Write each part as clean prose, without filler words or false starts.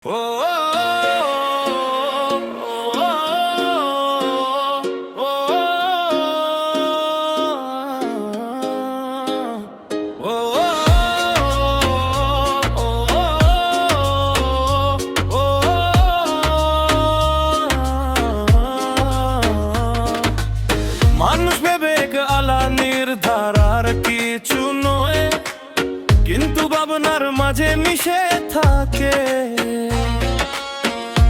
মানুষ বিবেক আলা নির্ধারার কিছু নয়, কিন্তু ভাবনার মাঝে মিশে থাকে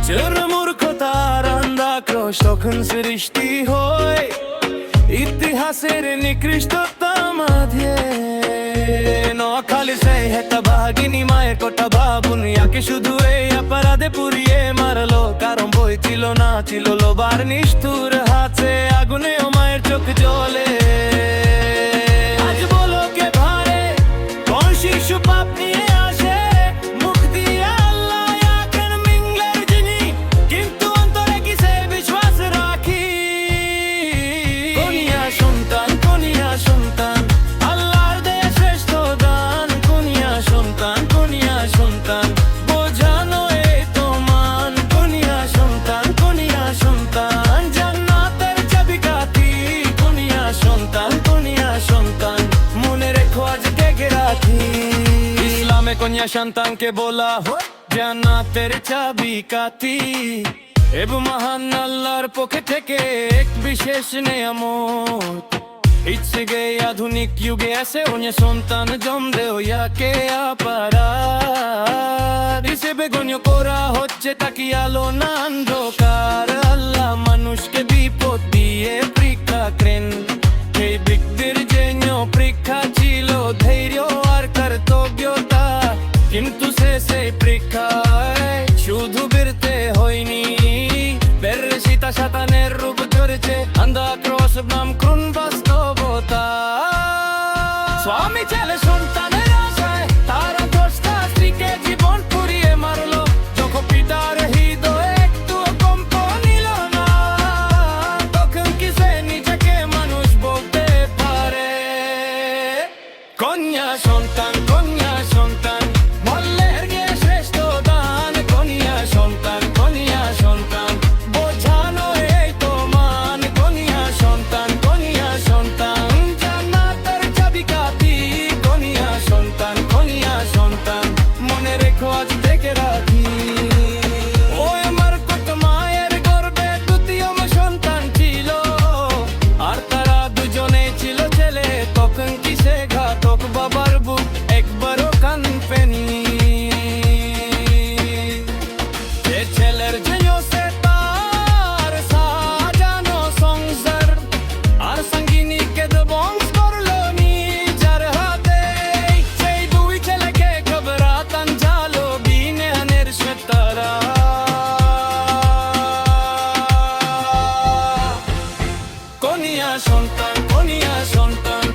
চোর মূর্খতার আন্ধাক্রোশ তখন সৃষ্টি হয় ইতিহাসের নিকৃষ্টতা মাঝে। নোয়াখালী সেই হেতা ভাগিনী মায়ের কথা ভাবুন, ইয়াকে শুধু এই অপরাধে পুড়িয়ে মারলো, কারণ বই ছিল না, ছিল লোবার নিষ্ঠুর হাতে আগুনে ও মায়ের চোখ জ্বলে। আজ বলো কে ভারে কোন শিশু পাপ নিয়ে আসে, মুখ দিয়ে আল্লাহ এখন মিংলার যিনি, কিন্তু অন্তরে কিসে বিশ্বাস রাখি। কনিয়া সন্তান, কনিয়া সন্তান, আল্লাহর দেয়া শ্রেষ্ঠ দান। কনিয়া সন্তান, কনিয়া সন্তান, বোঝানো এই তো মান। কনিয়া সন্তান, কনিয়া সন্তান, জান্নাতের চাবিকাঠি। কনিয়া সন্তান, কনিয়া সন্তান, মনে রেখো আজ থেকে রাখি। ইসলামে কন্যা সন্তানকে বলা হয় জান্নাতের চাবিকাঠি, এবং মহান আল্লাহর পক্ষে থেকে এক বিশেষ নিয়ামত। ইচ্ছে গে আধুনিক যুগে এসে কন্যা সন্তান জন্মেও ইয়াকে অপরাধ হিসেবে গণ্য করা হচ্ছে, তাকি আলো না অন্ধকার। আল্লাহ মানুষকে বিপদ দিয়ে পরীক্ষা করেন, সেই ব্যক্তির জন্য পরীক্ষা ছিল ধৈর্য আর কর্তব্যতা, কিন্তু সেই পরীক্ষায় শুধু বেরতে হয়নি, বের সীতা শতানের রূপ ধরেছে অন্ধাক্রোশ নাম ক্রুণ বাস্তবতা। স্বামী ছেলে সন্তানের আশায় তারা দশটা স্ত্রীকে জীবন পুড়িয়ে মারলো, যখন পিতার হৃদয় একটু কম্প নিল না, তখন কি সে নিজেকে মানুষ বলতে পারে? কন্যা সন্তান, কন্যা সন্তান, মল্লের গে শ্রেষ্ঠ দান। কন্যা সন্তান, কন্যা সন্তান, বোঝানো এই তো মান। কন্যা সন্তান, কন্যা সন্তান, জান্নাতের চাবিকাঠি। কন্যা সন্তান, কন্যা সন্তান, মনে রেখো আজ থেকে রাখি। ও আমার কত মায়ের গর্ভে দ্বিতীয় সন্তান ছিল, আর তারা দুজনে ছিল ছেলে, তখন কি সে ঘাতক বাবার বুক একবারও কাঁদবেনি? সে ছেলের জন্য সে তার সাজানো সংসার আর সঙ্গিনীকে বংশ করলো নিজের হাতে। সেই দুই ছেলেকে ঘবরাতান ঝালো বিনয়ানের সে তারা। কনিয়া সন্তান, কনিয়া সন্তান,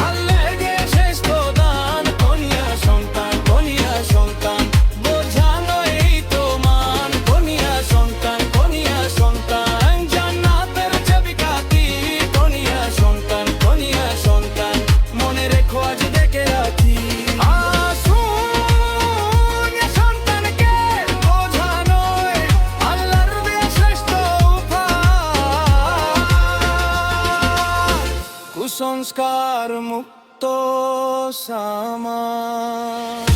আল্লাহর দেয়া শ্রেষ্ঠ দান। কনিয়া সন্তান, কনিয়া সন্তান, বোঝানো এই তো মান। কনিয়া সন্তান, কনিয়া সন্তান, জান্নাতের চাবিকাঠি। কনিয়া সন্তান, কনিয়া সন্তান, মনে রেখো আজ দেখে রাখি। আসুন এ সন্তানকে বোঝানো আল্লাহর দেয়া শ্রেষ্ঠ উপহার, কুসংস্কার মুক্ত সমাজ।